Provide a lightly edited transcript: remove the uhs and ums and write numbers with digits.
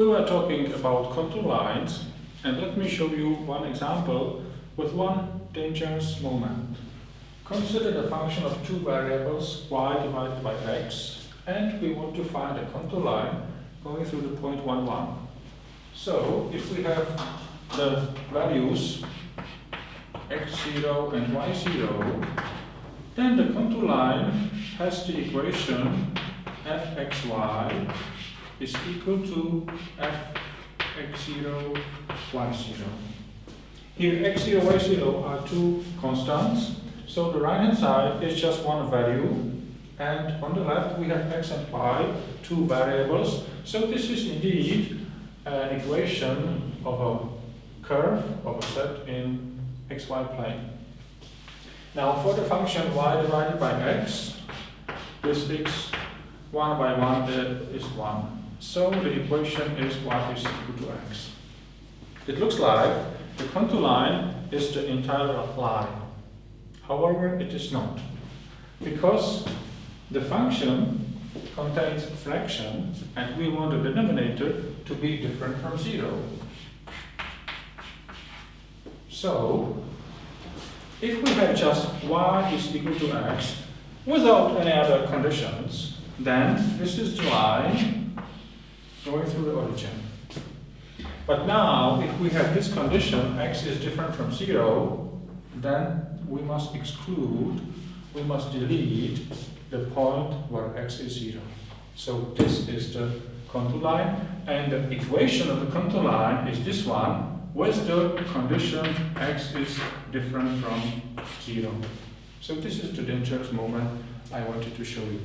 We were talking about contour lines, and let me show you one example with one dangerous moment. Consider the function of two variables y divided by x, and we want to find a contour line going through the point 1, 1. So, if we have the values x0 and y0, then the contour line has the equation fxy is equal to fx0, y0. Here x0, y0 are two constants, so the right hand side is just one value, and on the left we have x and y, two variables. So this is indeed an equation of a curve of a set in xy plane. Now for the function y divided by x, this x 1 by 1 is 1. So the equation is y is equal to x. It looks like the contour line is the entire line. However, it is not, because the function contains a fraction and we want the denominator to be different from 0. So, if we have just y is equal to x without any other conditions, then this is the line going through the origin. But now, if we have this condition, x is different from 0, then we must exclude, we must delete the point where x is 0. So this is the contour line, and the equation of the contour line is this one, with the condition x is different from 0. So this is the dangerous moment I wanted to show you.